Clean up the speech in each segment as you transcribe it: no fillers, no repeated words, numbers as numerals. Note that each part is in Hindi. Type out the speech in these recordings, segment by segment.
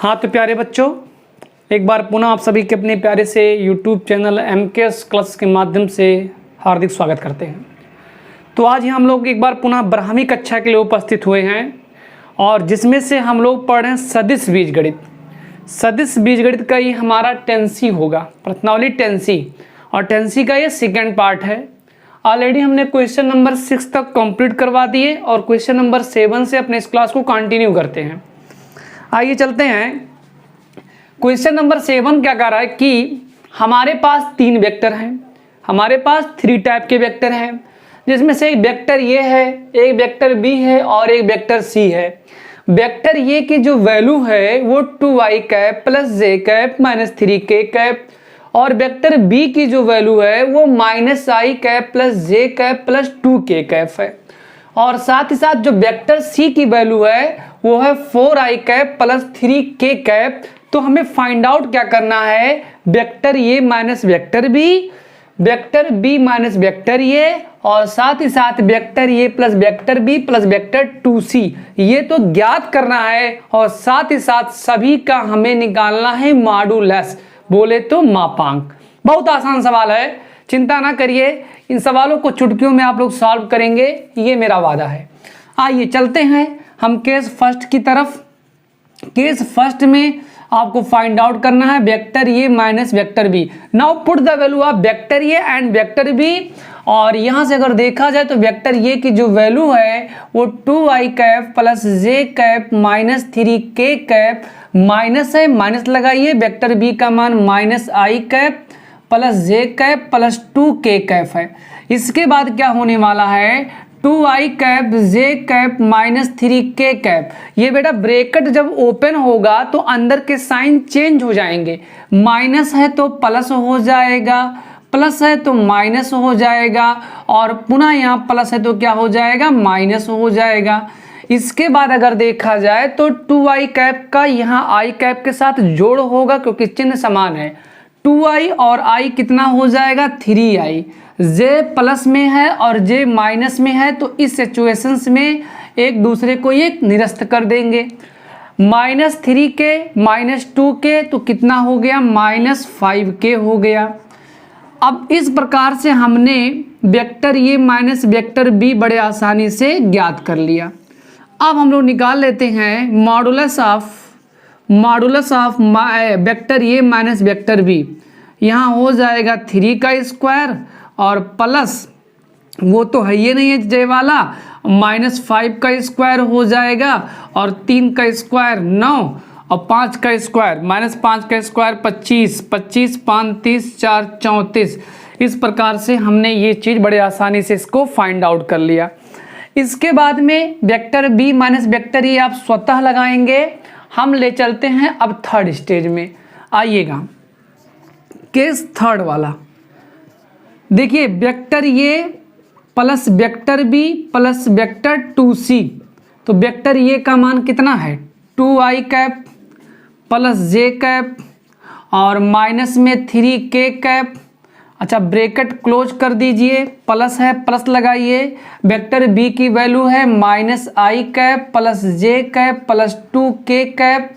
हाँ तो प्यारे बच्चों, एक बार पुनः आप सभी के अपने प्यारे से YouTube चैनल MKS क्लास के माध्यम से हार्दिक स्वागत करते हैं। तो आज ही हम लोग एक बार पुनः 12वीं कक्षा के लिए उपस्थित हुए हैं और जिसमें से हम लोग पढ़ रहे हैं सदिश बीजगणित। सदिश बीजगणित का ही हमारा टेंसी होगा, प्रश्नावली टेंसी, और टेंसी का ये सेकेंड पार्ट है। ऑलरेडी हमने क्वेश्चन नंबर 6 तक कंप्लीट करवा दिए और क्वेश्चन नंबर 7 से अपने इस क्लास को कंटिन्यू करते हैं। आइए चलते हैं। क्वेश्चन नंबर 7 क्या कह रहा है कि हमारे पास 3 वेक्टर हैं, हमारे पास 3 टाइप के वेक्टर हैं, जिसमें से एक वेक्टर ये है, एक वेक्टर बी है और एक वेक्टर सी है। वेक्टर ये की जो वैल्यू है वो 2i cap plus J cap minus 3k cap, और वेक्टर बी की जो वैल्यू है वो -i cap plus J cap plus 2k cap है। और साथ ही साथ जो वेक्टर सी की वैल्यू है वो है 4i cap plus 3k cap. तो हमें फाइंड आउट क्या करना है, vector A minus vector B, vector B minus vector A, और साथ ही साथ vector A plus vector B plus vector 2c, ये तो ज्ञात करना है। और साथ ही साथ सभी का हमें निकालना है मॉडुलस, बोले तो मापांक। बहुत आसान सवाल है, चिंता ना करिए, इन सवालों को चुटकियों में आप लोग सॉल्व करेंगे, ये मेरा वादा है। आइए चलते हैं हम केस फर्स्ट की तरफ। केस फर्स्ट में आपको फाइंड आउट करना है vector A minus vector B. Now put the value of vector A and vector B. और यहां से अगर देखा जाए तो वेक्टर ए की जो वैल्यू है वो 2i cap plus J cap minus 3k cap, minus है माइनस लगाइए, वेक्टर बी का मान -i cap plus J cap plus 2k cap है। इसके बाद क्या होने वाला है, 2i cap J cap minus 3k cap. ये बेटा ब्रैकेट जब ओपन होगा तो अंदर के साइन चेंज हो जाएंगे, माइनस है तो प्लस हो जाएगा, प्लस है तो माइनस हो जाएगा, और पुनः यहाँ प्लस है तो क्या हो जाएगा, माइनस हो जाएगा। इसके बाद अगर देखा जाए तो 2i कैप का यहाँ i कैप के साथ जोड़ होगा क्योंकि चिन्ह समान है। 2i और i कितना हो जाएगा, 3i। j प्लस में है और j माइनस में है, तो इस सिचुएशंस में एक दूसरे को ये निरस्त कर देंगे। -3k -2k तो कितना हो गया, -5k हो गया। अब इस प्रकार से हमने vector A minus vector B बड़े आसानी से ज्ञात कर लिया। अब हम लोग निकाल लेते हैं modulus of vector A minus vector B. यहाँ हो जाएगा 3 का स्क्वायर और प्लस वो तो है ये नहीं है जे वाला, -5 का स्क्वायर हो जाएगा, और 3 का स्क्वायर 9, और 5 का स्क्वायर -5 का स्क्वायर 25, 25 5 30 4 34। इस प्रकार से हमने ये चीज़ बड़े आसानी से इसको फाइंड आउट कर लिया। इसके बाद में vector B minus vector A आप स्वतः लगाएंगे। हम ले चलते हैं अब थर्ड स्टेज में। आइएगा केस थर्ड वाला, देखिए vector A plus vector B plus vector 2c। तो वेक्टर ए का मान कितना है, 2i cap plus J cap और माइनस में 3k कैप। अच्छा ब्रैकेट क्लोज कर दीजिए, प्लस है प्लस लगाइए। वेक्टर बी की वैल्यू है -i cap plus J cap plus 2k cap,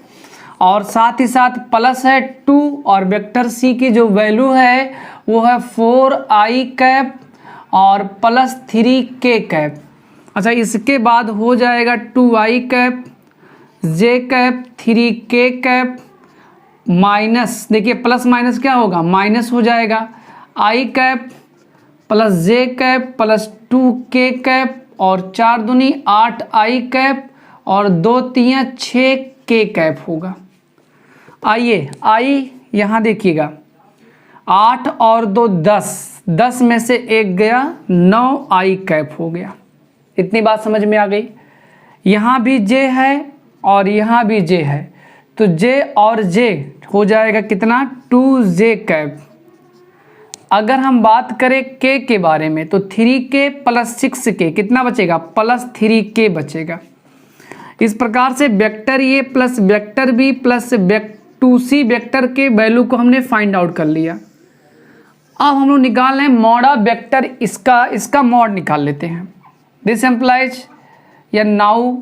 और साथ ही साथ प्लस है 2, और वेक्टर सी की जो वैल्यू है वो है 4i कैप और प्लस 3k कैप। अच्छा इसके बाद हो जाएगा 2i cap J cap 3k cap minus, देखिए प्लस माइनस क्या होगा, माइनस हो जाएगा, i cap plus J cap plus 2k cap, और 4 दूनी 8i कैप और 2 तियां 6k कैप होगा। आइए i यहाँ देखिएगा, 8 और 2 10, 10 में से 1 गया, 9i कैप हो गया। इतनी बात समझ में आ गई। यहाँ भी j है और यहाँ भी j है, तो j और j हो जाएगा कितना, 2j कैप। अगर हम बात करें k के बारे में तो 3k प्लस 6k कितना बचेगा, प्लस 3k बचेगा। इस प्रकार से vector A plus vector B plus 2c vector के वैल्यू को हमने फाइंड आउट कर लिया। अब हम लोग निकाल लें मॉड ऑफ वेक्टर, इसका मॉड निकाल लेते हैं। दिस एम्प्लाइज या now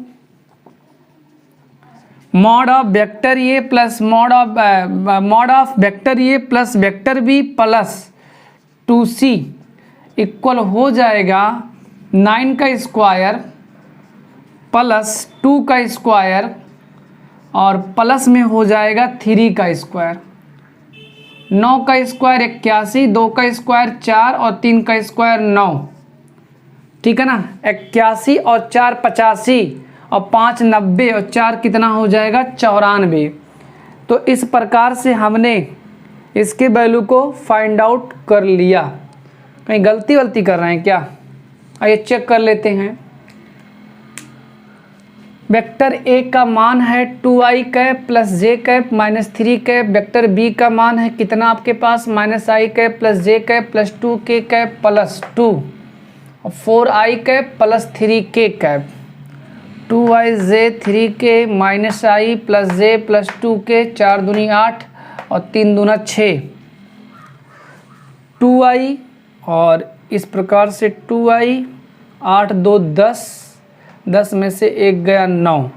mod of vector A plus mod of vector A plus vector B plus 2c equal हो जाएगा 9 का स्क्वायर प्लस 2 का स्क्वायर और प्लस में हो जाएगा 3 का स्क्वायर। 9 का स्क्वायर 81, 2 का स्क्वायर 4 और 3 का स्क्वायर 9। ठीक है ना, 81 और 4 85 और 5 90 और 4 कितना हो जाएगा 94। तो इस प्रकार से हमने इसके वैल्यू को फाइंड आउट कर लिया। कहीं गलती कर रहे हैं क्या? आइए चेक कर लेते हैं। वेक्टर ए का मान है 2i cap plus J cap minus 3 cap. Vector B का मान है कितना आपके पास -i cap plus J cap plus 2k cap plus 2 और 4i cap plus 3k cap. 2i J 3k minus i plus J plus 2k 4 दूनी 8 और 3 दूना 6 2i और इस प्रकार से 2i 8 2 10 10 में से 1 गया 9।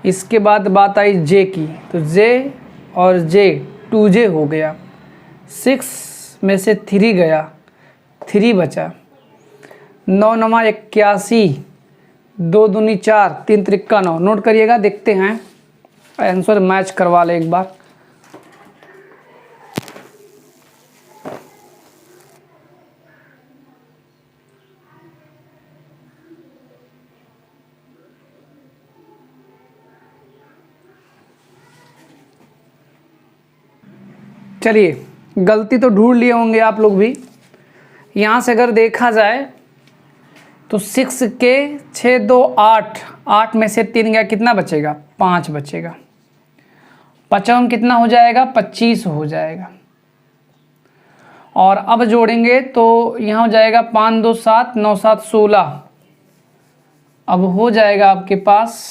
इसके बाद बात आई जे की, तो जे और जे 2j हो गया। 6 में से 3 गया 3 बचा। 9 9 81 2 दूनी 4 3 त्रिक्का 9। नोट करिएगा, देखते हैं आंसर मैच करवा ले एक बार। चलिए, गलती तो ढूंढ लिए होंगे आप लोग भी। यहाँ से अगर देखा जाए तो 6 के 6 2 8 8 में से 3 गया, कितना बचेगा 5 बचेगा। 55 कितना हो जाएगा 25 हो जाएगा। और अब जोड़ेंगे तो यहाँ हो जाएगा 5 2 7 9 7 16। अब हो जाएगा आपके पास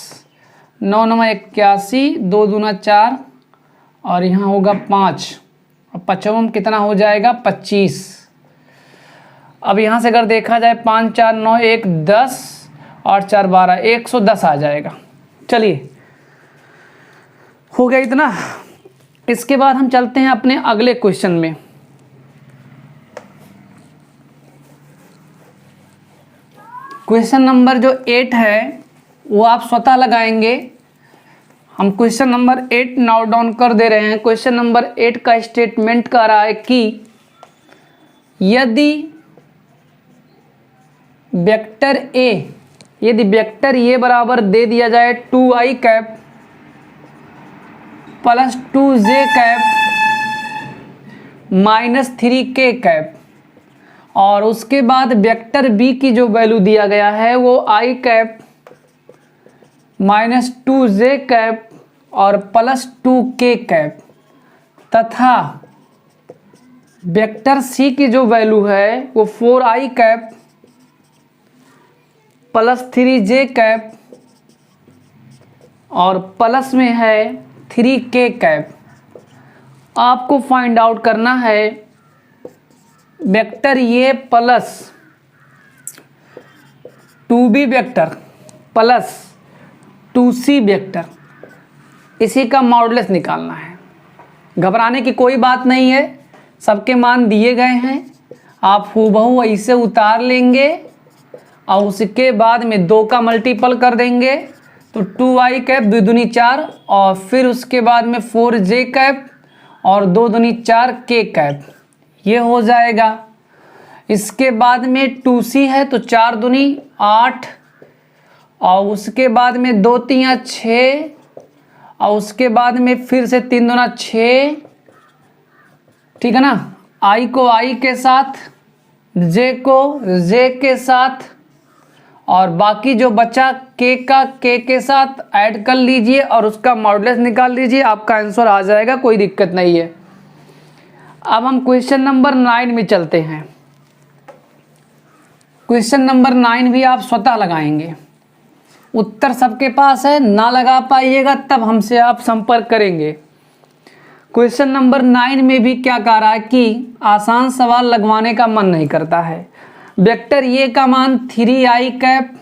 9 9 81 2 दूना 4 और यहाँ होगा 5 और 55 कितना हो जाएगा 25। अब यहाँ से अगर देखा जाए 5 4 9 1 10 और 4 12 110 आ जाएगा। चलिए, हो गया इतना। इसके बाद हम चलते हैं अपने अगले क्वेश्चन में। क्वेश्चन नंबर जो 8 है वो आप स्वतः लगाएंगे। हम क्वेश्चन नंबर 8 नोट डाउन कर दे रहे हैं। क्वेश्चन नंबर 8 का स्टेटमेंट कह रहा है कि यदि वेक्टर ए बराबर दे दिया जाए 2i cap plus 2j cap minus 3k cap और उसके बाद वेक्टर बी की जो वैल्यू दिया गया है वो i cap minus 2j cap और प्लस 2k कैप तथा वेक्टर सी की जो वैल्यू है वो 4i cap plus 3j cap और प्लस में है 3k कैप। आपको फाइंड आउट करना है vector A plus 2b vector plus 2c vector, इसी का मॉडुलस निकालना है। घबराने की कोई बात नहीं है, सबके मान दिए गए हैं। आप हूबहू ऐसे उतार लेंगे और उसके बाद में 2 का मल्टीपल कर देंगे तो 2i कैप 2 दूनी 4 और फिर उसके बाद में 4j कैप और 2 दूनी 4k कैप, ये हो जाएगा। इसके बाद में 2c है तो 4 दूनी 8 और उसके बाद में 2 3 6 और उसके बाद में फिर से 3 दूना 6। ठीक है ना, i को i के साथ, j को j के साथ और बाकी जो बचा k का k के साथ ऐड कर लीजिए और उसका मॉडुलस निकाल लीजिए, आपका आंसर आ जाएगा, कोई दिक्कत नहीं है। अब हम क्वेश्चन नंबर 9 में चलते हैं। क्वेश्चन नंबर 9 भी आप स्वतः लगाएंगे। उत्तर सबके पास है, ना लगा पाइएगा तब हमसे आप संपर्क करेंगे। क्वेश्चन नंबर 9 में भी क्या कह रहा है कि आसान सवाल लगवाने का मन नहीं करता है। वेक्टर ए का मान 3i cap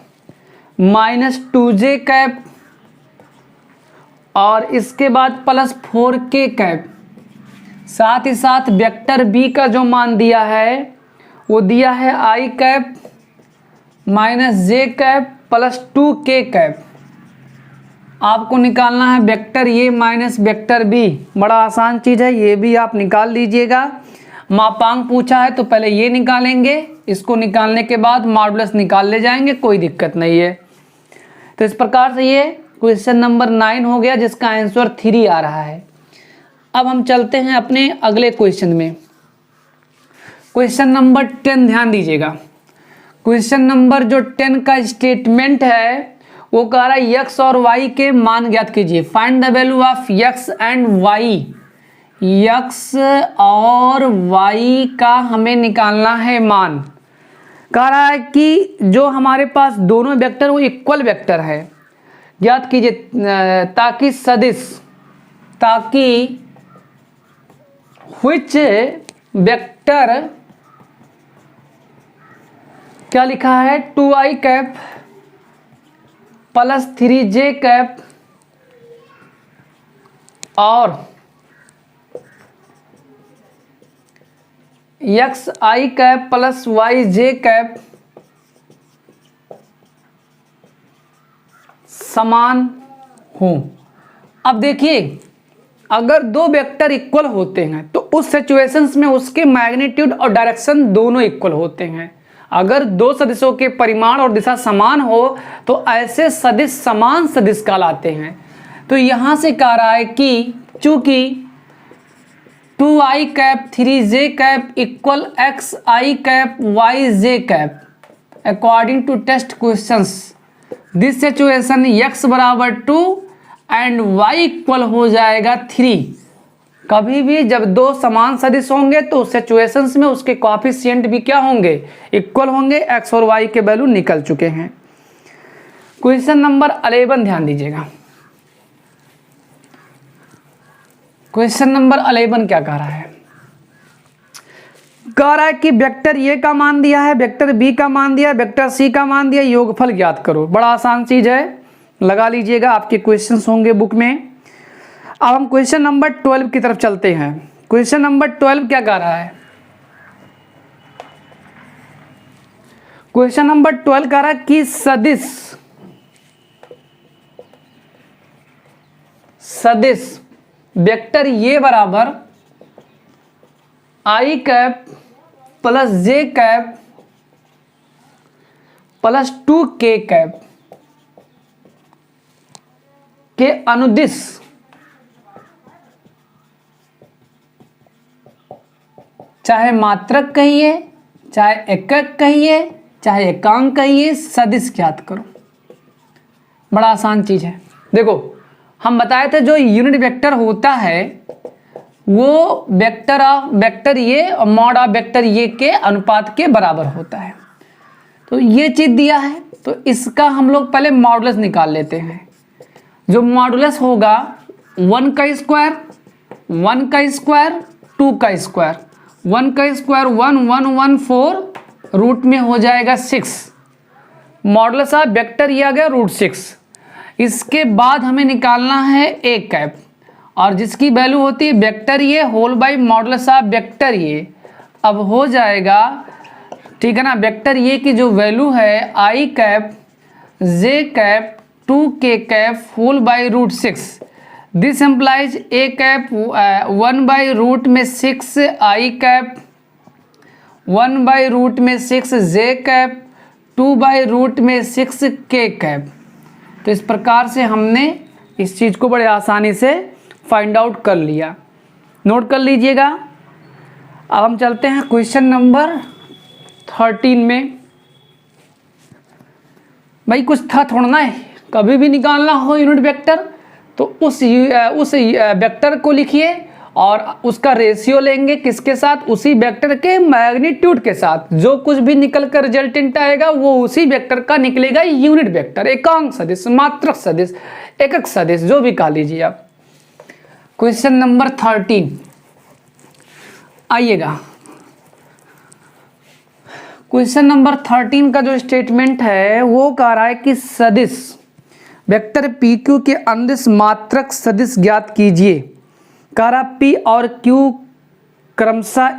minus 2j cap और इसके बाद +4k कैप। साथ ही साथ वेक्टर बी का जो मान दिया है वो दिया है i cap -j cap +2k cap. आपको निकालना है vector A minus vector B. बड़ा आसान चीज़ है, ये भी आप निकाल लीजिएगा। मापांक पूछा है तो पहले ये निकालेंगे, इसको निकालने के बाद मॉडुलस निकाल ले जाएंगे, कोई दिक्कत नहीं है। तो इस प्रकार से ये क्वेश्चन नंबर 9 हो गया, जिसका आंसर 3 आ रहा है। अब हम चलते हैं अपने अगले क्वेश्चन में। क्वेश्चन नंबर 10 ध्यान दीजिएगा। क्वेश्चन नंबर जो 10 का स्टेटमेंट है वो कह रहा है x और y के मान ज्ञात कीजिए। Find the value of x and y। x और y का हमें निकालना है मान। कह रहा है कि जो हमारे पास दोनों वेक्टर वो इक्वल वेक्टर है, ज्ञात कीजिए ताकि व्हिच वेक्टर क्या लिखा है 2i कैप +3j कैप और xi कैप +yj कैप समान हो। अब देखिए, अगर दो वेक्टर इक्वल होते हैं तो उस सिचुएशंस में उसके मैग्नीट्यूड और डायरेक्शन दोनों इक्वल होते हैं। अगर दो सदिशों के परिमाण और दिशा समान हो तो ऐसे सदिश समान सदिश कहलाते हैं। तो यहां से कह रहा है कि चूंकि 2i cap 3j cap equal xi cap yj cap according to test questions this situation x बराबर 2 एंड y इक्वल हो जाएगा 3। कभी भी जब दो समान सदिश होंगे तो सिचुएशंस में उसके कोएफिशिएंट भी क्या होंगे, इक्वल होंगे। x और y के वैल्यू निकल चुके हैं। क्वेश्चन नंबर 11 ध्यान दीजिएगा। क्वेश्चन नंबर 11 क्या कह रहा है? कह रहा है कि वेक्टर ए का मान दिया है, वेक्टर बी का मान दिया, वेक्टर सी का मान दिया, योगफल ज्ञात करो। बड़ा आसान चीज है, लगा लीजिएगा, आपके क्वेश्चंस होंगे बुक में। अब हम क्वेश्चन नंबर 12 की तरफ चलते हैं। क्वेश्चन नंबर 12 क्या कह रहा है? क्वेश्चन नंबर 12 कह रहा है कि सदिश वेक्टर ए बराबर i cap +j cap +2k cap के अनुदिश चाहे मात्रक कहिए, चाहे एकक कहिए, चाहे एकांक कहिए, सदिश ज्ञात करो। बड़ा आसान चीज है। देखो, हम बताए थे जो यूनिट वेक्टर होता है वो वेक्टर ये और मॉड ऑफ वेक्टर ये के अनुपात के बराबर होता है। तो ये चीज दिया है तो इसका हम लोग पहले मॉडुलस निकाल लेते हैं। जो मॉडुलस होगा 1 का स्क्वायर, 1 का स्क्वायर, 2 का स्क्वायर, 1 का स्क्वायर 1 1 1 4 रूट में हो जाएगा 6। मॉडुलस ऑफ वेक्टर ये आ गया √6। इसके बाद हमें निकालना है ए कैप और जिसकी वैल्यू होती है वेक्टर ये whole by modulus of vector ये। अब हो जाएगा, ठीक है ना, वेक्टर ये की जो वैल्यू है i cap j cap 2k cap whole by √6। This implies A cap 1 by root में 6 i कैप, 1 बाई रूट में 6 j कैप, 2 बाई रूट में 6 k कैप। तो इस प्रकार से हमने इस चीज़ को बड़े आसानी से फाइंड आउट कर लिया। नोट कर लीजिएगा। अब हम चलते हैं क्वेश्चन नंबर 13 में। भाई कुछ था थोड़ा ना है, कभी भी निकालना हो यूनिट वेक्टर तो उस वेक्टर को लिखिए और उसका रेशियो लेंगे किसके साथ, उसी वेक्टर के मैग्नीट्यूड के साथ। जो कुछ भी निकल कर रिजल्टेंट आएगा वो उसी वेक्टर का निकलेगा यूनिट वेक्टर, एकांक सदिश, मात्रक सदिश, एकक सदिश, जो भी कह लीजिए आप। क्वेश्चन नंबर 13 आइएगा। क्वेश्चन नंबर 13 का जो स्टेटमेंट है वो कह रहा है कि सदिश वेक्टर पी क्यू के अनुदिश मात्रक सदिश ज्ञात कीजिए। कह रहा पी और क्यू क्रमशः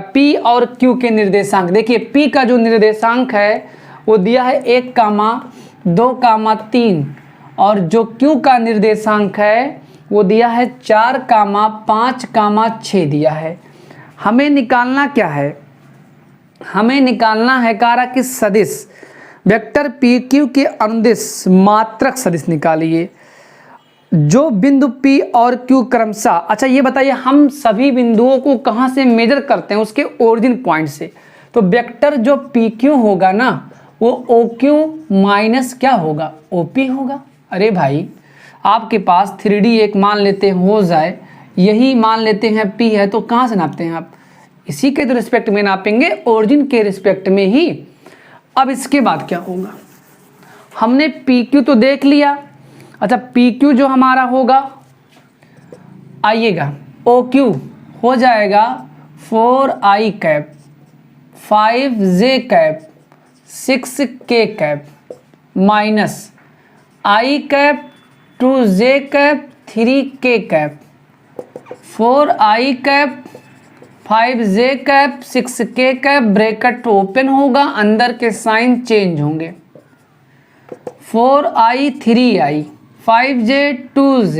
पी और क्यू के निर्देशांक। देखिए पी का जो निर्देशांक है वो दिया है 1,2,3 और जो क्यू का निर्देशांक है वो दिया है 4,5,6 दिया है। हमें निकालना क्या है? हमें निकालना है कारा कि सदिश वेक्टर पी क्यू के अनुदिश मात्रक सदिश निकालिए जो बिंदु P और Q क्रमशः। अच्छा ये बताइए हम सभी बिंदुओं को कहाँ से मेजर करते हैं? उसके ओरिजिन पॉइंट से। तो वेक्टर जो PQ होगा ना वो OQ माइनस क्या होगा? OP होगा। अरे भाई आपके पास 3D एक मान लेते हैं हो जाए, यही मान लेते हैं P है, तो कहाँ से नापते हैं आप? इसी के तो रिस्पेक्ट में नापेंगे, ओरिजिन के रिस्पेक्ट में ही। अब इसके बाद क्या होगा? हमने PQ तो देख लिया। अच्छा PQ जो हमारा होगा, आइएगा OQ हो जाएगा 4i cap 5j cap 6k cap minus i cap 2j cap 3k cap 4i cap 5j cap 6k cap bracket open होगा, अंदर के साइन चेंज होंगे। 4i 3i 5j 2j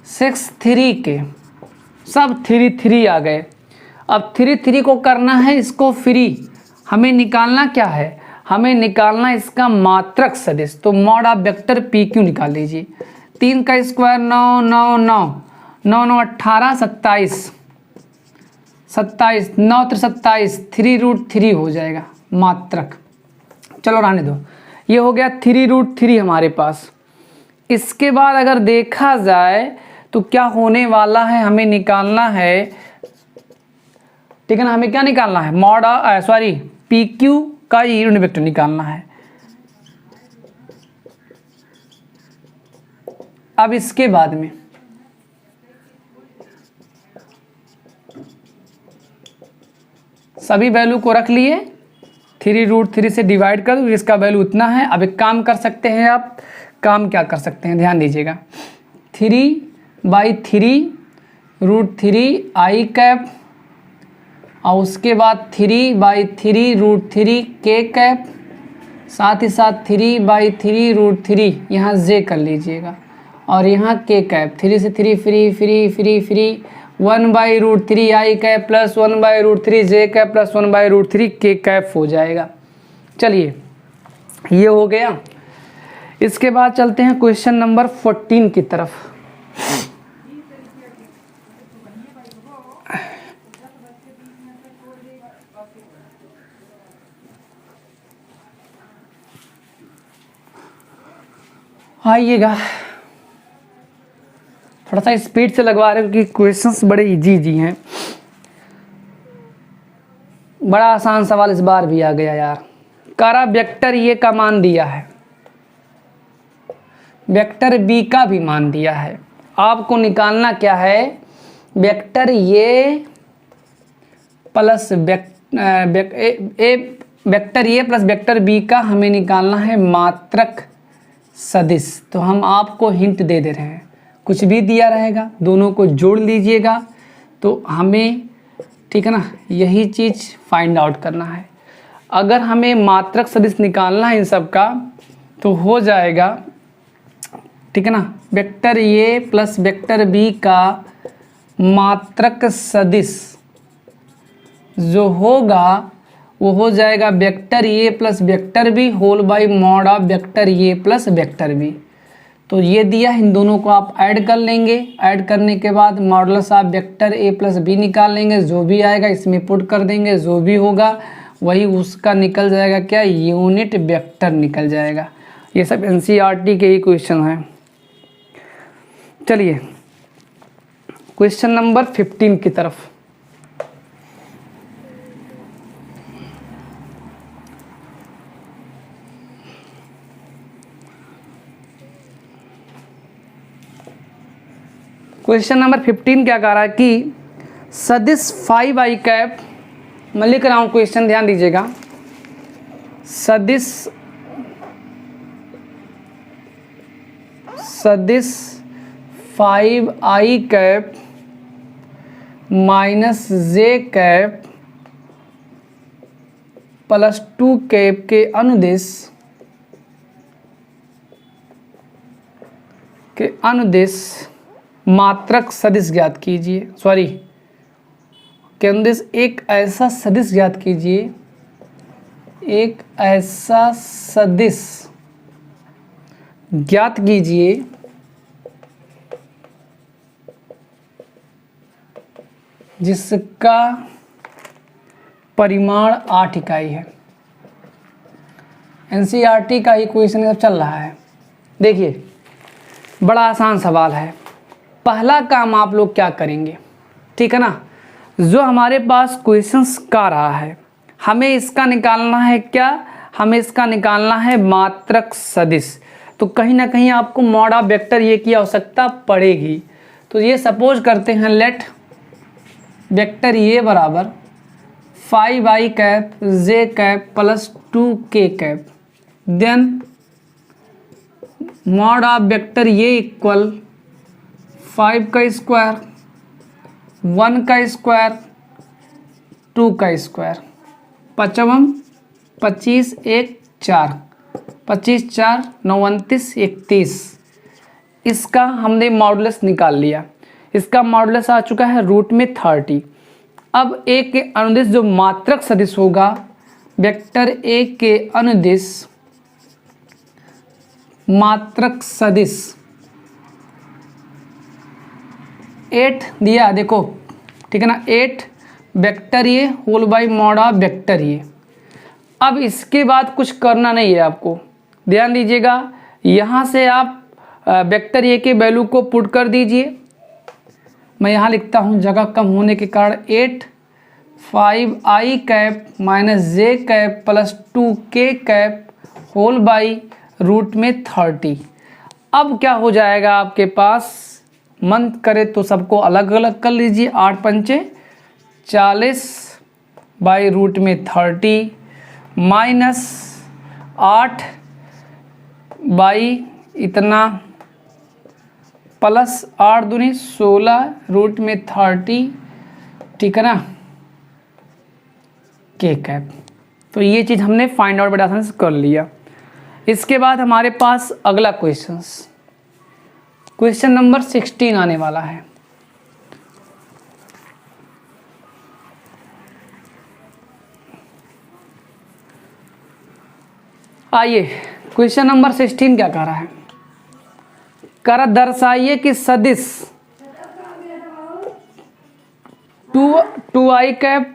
6 3k सब 3 आ गए। अब 3 को करना है इसको फ्री। हमें निकालना क्या है? हमें निकालना इसका मात्रक सदिश। तो mod of vector P Q निकाल लीजिए। 3 का स्क्वायर 9 9 9 9 9 18 27 27 9 27 3√3 हो जाएगा मात्रक। चलो रहने दो, ये हो गया 3√3 हमारे पास। इसके बाद अगर देखा जाए तो क्या होने वाला है, हमें निकालना है, ठीक है ना, हमें क्या निकालना है? मॉड सॉरी पी क्यू का यूनिट वेक्टर निकालना है। अब इसके बाद में सभी वैल्यू को रख लिए, 3√3 से डिवाइड कर दो, इसका वैल्यू उतना है। अब एक काम कर सकते हैं आप, काम क्या कर सकते हैं ध्यान दीजिएगा, 3/3 √3 i कैप और उसके बाद 3/3 √3 k कैप, साथ ही साथ 3/3 √3 यहाँ j कर लीजिएगा और यहाँ k कैप, 3 से 3 free free free free 1/√3 i cap plus 1/√3 j cap plus 1/√3 k cap हो जाएगा। चलिए ये हो गया। इसके बाद चलते हैं क्वेश्चन नंबर 14 की तरफ। आइएगा, थोड़ा सा स्पीड से लगवा रहे हैं क्योंकि क्वेश्चंस बड़े इजी हैं। बड़ा आसान सवाल इस बार भी आ गया यार। कारा वेक्टर ये का मान दिया है, वेक्टर बी का भी मान दिया है। आपको निकालना क्या है? वेक्टर ये प्लस वेक्टर ये प्लस वेक्टर बी का हमें निकालना है मात्रक सदिश। तो हम आपको हिंट दे रहे हैं, कुछ भी दिया रहेगा दोनों को जोड़ लीजिएगा तो हमें, ठीक है ना, यही चीज़ फाइंड आउट करना है। अगर हमें मात्रक सदिश निकालना है इन सब का तो हो जाएगा, ठीक है ना, vector A plus vector B का मात्रक सदिश जो होगा वो हो जाएगा vector A plus vector B whole by mod of vector A plus vector B. तो ये दिया, इन दोनों को आप ऐड कर लेंगे, ऐड करने के बाद modulus of vector A plus B निकाल लेंगे, जो भी आएगा इसमें पुट कर देंगे, जो भी होगा वही उसका निकल जाएगा क्या? यूनिट वेक्टर निकल जाएगा। ये सब एनसीईआरटी के ही क्वेश्चन हैं। चलिए क्वेश्चन नंबर 15 की तरफ। क्वेश्चन नंबर 15 क्या कह रहा है कि सदिश 5i कैप, मैं लिख रहा हूँ क्वेश्चन ध्यान दीजिएगा, सदिश सदिश 5i cap minus J cap plus 2 cap के अनुदिश मात्रक सदिश ज्ञात कीजिए। सॉरी, के अनुदिश एक ऐसा सदिश ज्ञात कीजिए, एक ऐसा सदिश ज्ञात कीजिए जिसका परिमाण 8 इकाई है। एनसीईआरटी का ही क्वेश्चन चल रहा है। देखिए, बड़ा आसान सवाल है। पहला काम आप लोग क्या करेंगे, ठीक है ना, जो हमारे पास क्वेश्चंस का रहा है, हमें इसका निकालना है क्या, हमें इसका निकालना है मात्रक सदिश। तो कहीं ना कहीं आपको मॉड ऑफ वेक्टर ये की आवश्यकता पड़ेगी। तो ये सपोज करते हैं, लेट वेक्टर ये बराबर 5i cap J cap plus 2k cap, then mod of vector ये इक्वल 5 का स्क्वायर, 1 का स्क्वायर, 2 का स्क्वायर, पचवम 25 1 4, 25 4 9 29 31। इसका हमने मॉडुलस निकाल लिया। इसका मॉडुलस आ चुका है रूट में 30। अब ए के अनुदिश जो मात्रक सदिश होगा, वेक्टर ए के अनुदिश मात्रक सदिश 8 दिया, देखो ठीक है ना, 8 वेक्टर ये whole by mod of vector ये। अब इसके बाद कुछ करना नहीं है आपको, ध्यान दीजिएगा। यहाँ से आप वेक्टर ए के वैल्यू को पुट कर दीजिए। मैं यहाँ लिखता हूँ, जगह कम होने के कारण 8 5i cap minus J cap plus 2k cap whole by root में 30। अब क्या हो जाएगा आपके पास, मन करे तो सबको अलग अलग कर लीजिए। 8 पंचे 40 बाई रूट में 30 माइनस 8 बाई इतना प्लस 8 दूनी 16 रूट में 30, ठीक है ना, के कैप। तो ये चीज़ हमने फाइंड आउट बड़े आसानी से कर लिया। इसके बाद हमारे पास अगला क्वेश्चन नंबर 16 आने वाला है। आइए, क्वेश्चन नंबर 16 क्या कह रहा है, कर दर्शाइए कि सदिश 2i cap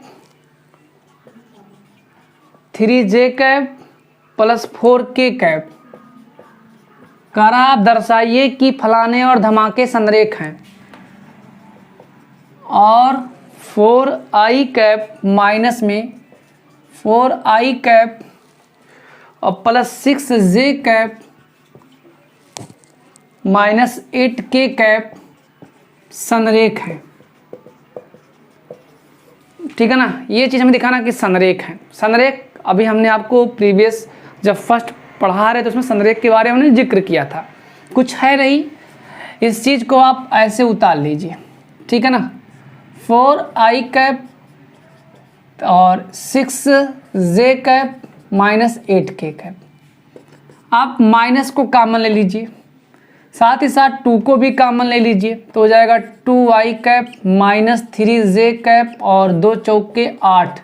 3j cap plus 4k cap, कर आप दर्शाइए कि फलाने और धमाके संरेख हैं और 4i कैप माइनस में 4i कैप और plus 6j cap minus 8k cap संरेख है, ठीक है ना। ये चीज़ हमें दिखाना कि संरेख है। संरेख अभी हमने आपको प्रीवियस जब फर्स्ट पढ़ा रहे तो उसमें संरेख के बारे में हमने जिक्र किया था, कुछ है नहीं। इस चीज़ को आप ऐसे उतार लीजिए, ठीक है ना। 4i कैप और 6j cap minus 8k cap, आप माइनस को कॉमन ले लीजिए, साथ ही साथ 2 को भी कॉमन ले लीजिए, तो हो जाएगा 2i cap minus 3j cap और 2 चौके 8।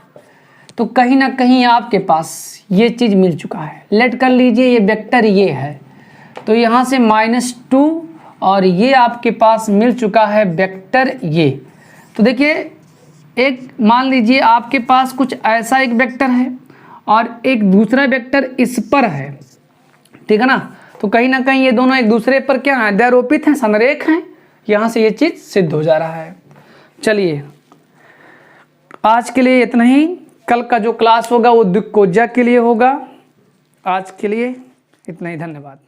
तो कहीं ना कहीं आपके पास ये चीज़ मिल चुका है। लेट कर लीजिए, ये वेक्टर ये है, तो यहाँ से -2 और ये आपके पास मिल चुका है वेक्टर ये। तो देखिए, एक मान लीजिए आपके पास कुछ ऐसा एक वेक्टर है और एक दूसरा वेक्टर इस पर है, ठीक है ना। तो कहीं ना कहीं ये दोनों एक दूसरे पर क्या है, द्वैरोपित हैं, संरेख हैं। यहाँ से ये चीज़ सिद्ध हो जा रहा है। चलिए, आज के लिए इतना ही। कल का जो क्लास होगा वो द्विकोजा के लिए होगा। आज के लिए इतना ही, धन्यवाद।